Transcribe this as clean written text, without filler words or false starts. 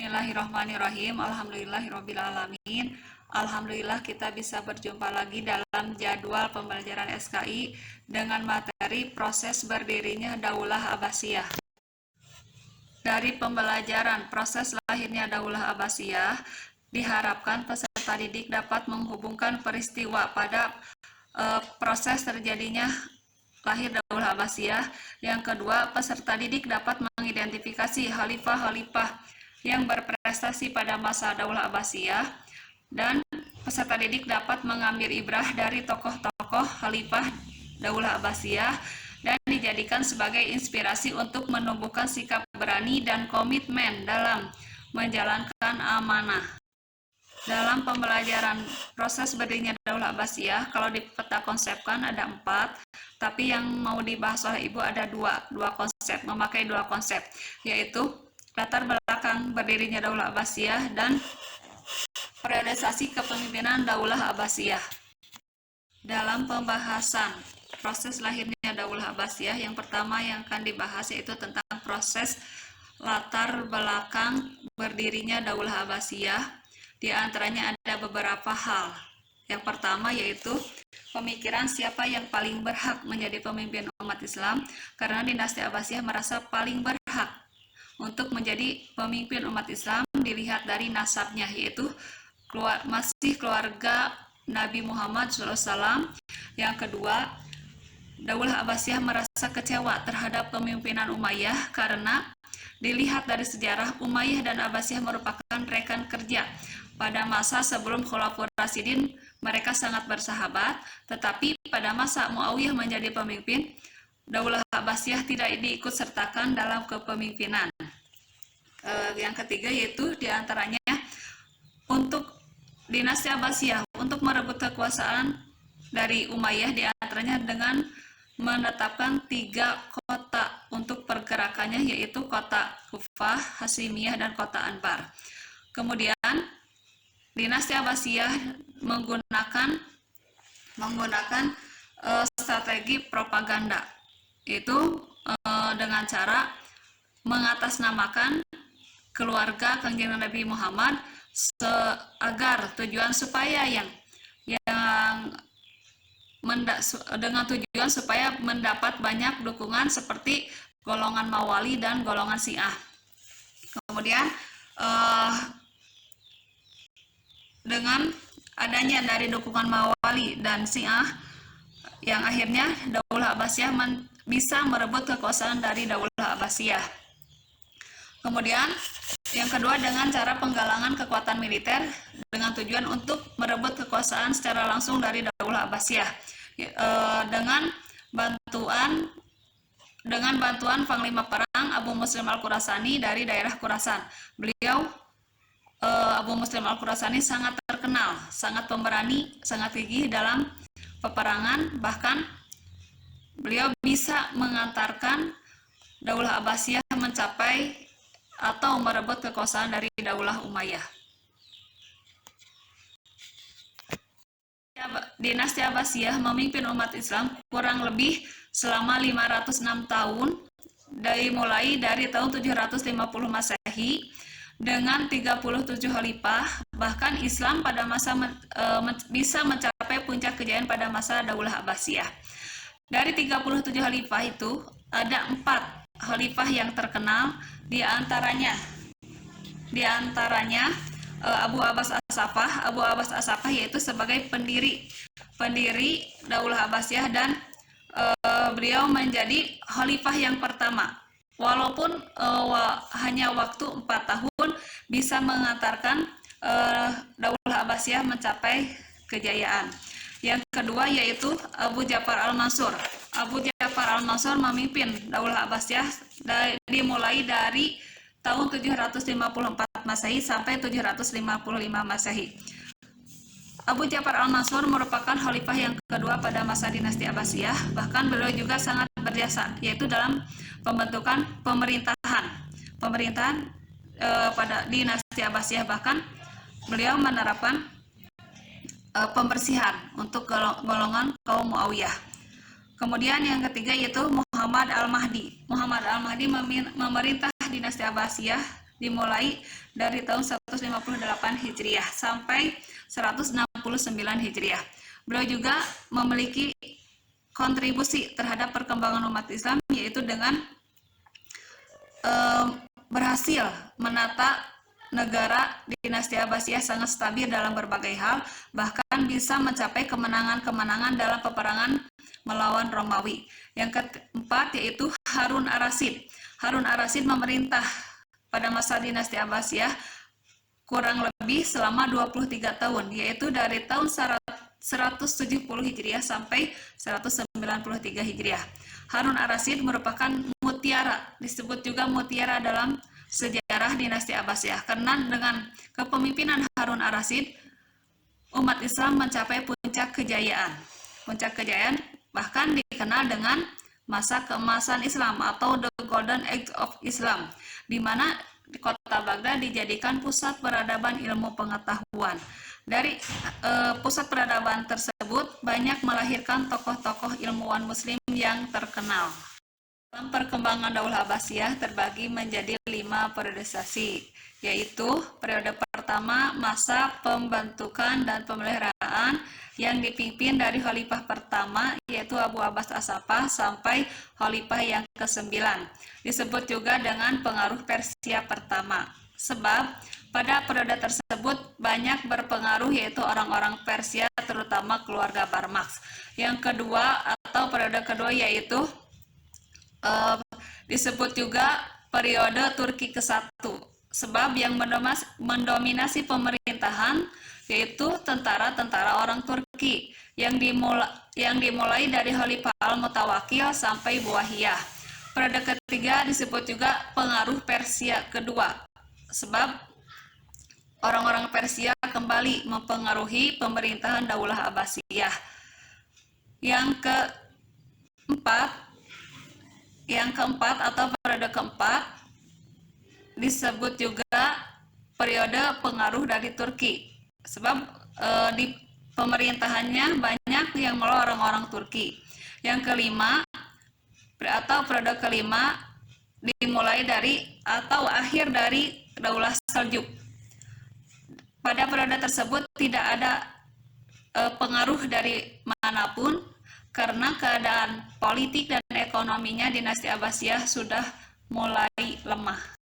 Bismillahirrahmanirrahim. Alhamdulillahirrabbilalamin. Alhamdulillah kita bisa berjumpa lagi dalam jadwal pembelajaran SKI dengan materi proses berdirinya Daulah Abbasiyah. Dari pembelajaran proses lahirnya Daulah Abbasiyah, diharapkan peserta didik dapat menghubungkan peristiwa pada proses terjadinya lahir Daulah Abbasiyah. Yang kedua, peserta didik dapat mengidentifikasi khalifah-khalifah yang berprestasi pada masa Daulah Abbasiyah, dan peserta didik dapat mengambil ibrah dari tokoh-tokoh khalifah Daulah Abbasiyah dan dijadikan sebagai inspirasi untuk menumbuhkan sikap berani dan komitmen dalam menjalankan amanah. Dalam pembelajaran proses berdirinya Daulah Abbasiyah, kalau di peta konsepkan ada 4, tapi yang mau dibahas oleh Ibu ada dua konsep, memakai 2 konsep, yaitu latar belakang berdirinya Daulah Abbasiyah dan periodisasi kepemimpinan Daulah Abbasiyah. Dalam pembahasan proses lahirnya Daulah Abbasiyah, yang pertama yang akan dibahas yaitu tentang proses latar belakang berdirinya Daulah Abbasiyah. Di antaranya ada beberapa hal. Yang pertama yaitu pemikiran siapa yang paling berhak menjadi pemimpin umat Islam, karena dinasti Abbasiyah merasa paling berhak untuk menjadi pemimpin umat Islam dilihat dari nasabnya, yaitu masih keluarga Nabi Muhammad SAW. Yang kedua, Daulah Abbasiyah merasa kecewa terhadap pemimpinan Umayyah karena dilihat dari sejarah, Umayyah dan Abbasiyah merupakan rekan kerja. Pada masa sebelum Khulafaur Rasyidin mereka sangat bersahabat, tetapi pada masa Muawiyah menjadi pemimpin, Daulah Abbasiyah tidak diikut sertakan dalam kepemimpinan. Yang ketiga yaitu diantaranya untuk dinasti Abbasiyah untuk merebut kekuasaan dari Umayyah, diantaranya dengan menetapkan 3 kota untuk pergerakannya, yaitu kota Kufah, Hasimiyah, dan kota Anbar. Kemudian dinasti Abbasiyah menggunakan strategi propaganda, yaitu dengan cara mengatasnamakan keluarga Kanjeng Nabi Muhammad agar tujuan supaya dengan tujuan supaya mendapat banyak dukungan seperti golongan Mawali dan golongan Syiah. Kemudian dengan adanya dari dukungan Mawali dan Syiah, yang akhirnya Daulah Abbasiyah bisa merebut kekuasaan dari Daulah Abbasiyah. Kemudian yang kedua, dengan cara penggalangan kekuatan militer dengan tujuan untuk merebut kekuasaan secara langsung dari Daulah Abbasiyah dengan bantuan Panglima Perang Abu Muslim Al-Khurasani dari daerah Khurasan. Beliau Abu Muslim Al-Khurasani sangat terkenal, sangat pemberani, sangat gigih dalam peperangan, bahkan beliau bisa mengantarkan Daulah Abbasiyah mencapai atau merebut kekuasaan dari Daulah Umayyah. Dinasti Abbasiyah memimpin umat Islam kurang lebih selama 506 tahun, mulai dari tahun 750 Masehi dengan 37 khalifah. Bahkan Islam pada masa bisa mencapai puncak kejayaan pada masa Daulah Abbasiyah. Dari 37 khalifah itu ada 4 khalifah yang terkenal, di antaranya Abu Abbas As-Saffah. Abu Abbas As-Saffah yaitu sebagai pendiri Daulah Abbasiyah, dan beliau menjadi khalifah yang pertama. Walaupun hanya waktu 4 tahun bisa mengantarkan Daulah Abbasiyah mencapai kejayaan. Yang kedua yaitu Abu Ja'far Al-Mansur. Abu Ja'far Al-Mansur memimpin Daulah Abbasiyah dimulai dari tahun 754 Masehi sampai 755 Masehi. Abu Ja'far Al-Mansur merupakan khalifah yang kedua pada masa dinasti Abbasiyah. Bahkan beliau juga sangat berjasa, yaitu dalam pembentukan pemerintahan pada dinasti Abbasiyah. Bahkan beliau menerapkan pembersihan untuk golongan kaum Muawiyah. Kemudian yang ketiga yaitu Muhammad Al-Mahdi. Muhammad Al-Mahdi memerintah dinasti Abbasiyah dimulai dari tahun 158 Hijriah sampai 169 Hijriah. Beliau juga memiliki kontribusi terhadap perkembangan umat Islam, yaitu dengan berhasil menata negara dinasti Abbasiyah sangat stabil dalam berbagai hal, bahkan bisa mencapai kemenangan-kemenangan dalam peperangan melawan Romawi. Yang keempat yaitu Harun ar-Rasyid. Harun ar-Rasyid memerintah pada masa dinasti Abbasiyah kurang lebih selama 23 tahun, yaitu dari tahun 170 Hijriah sampai 193 Hijriah. Harun ar-Rasyid merupakan mutiara, disebut juga mutiara dalam sejarah dinasti Abbasiyah, karena dengan kepemimpinan Harun ar-Rasyid umat Islam mencapai puncak kejayaan. Puncak kejayaan bahkan dikenal dengan masa keemasan Islam atau the Golden Age of Islam, di mana kota Baghdad dijadikan pusat peradaban ilmu pengetahuan. Dari pusat peradaban tersebut banyak melahirkan tokoh-tokoh ilmuwan muslim yang terkenal. Dalam perkembangan Daulah Abbasiyah terbagi menjadi 5 periodisasi, yaitu periode pertama masa pembentukan dan pemeliharaan yang dipimpin dari Khalifah pertama yaitu Abu Abbas As-Saffah sampai Khalifah yang ke-9. Disebut juga dengan pengaruh Persia pertama, sebab pada periode tersebut banyak berpengaruh yaitu orang-orang Persia, terutama keluarga Barmaks. Yang kedua atau periode kedua yaitu disebut juga periode Turki ke-1, sebab yang mendominasi pemerintahan yaitu tentara-tentara orang Turki yang dimulai dari Khalifah Al-Mutawakkil sampai Buwahiyah. Periode ketiga disebut juga pengaruh Persia kedua, sebab orang-orang Persia kembali mempengaruhi pemerintahan Daulah Abbasiyah. Yang keempat atau periode keempat disebut juga periode pengaruh dari Turki, sebab di pemerintahannya banyak yang melalui orang-orang Turki. Yang kelima atau periode kelima dimulai dari atau akhir dari Daulah Seljuk. Pada periode tersebut tidak ada pengaruh dari manapun, karena keadaan politik dan ekonominya dinasti Abbasiyah sudah mulai lemah.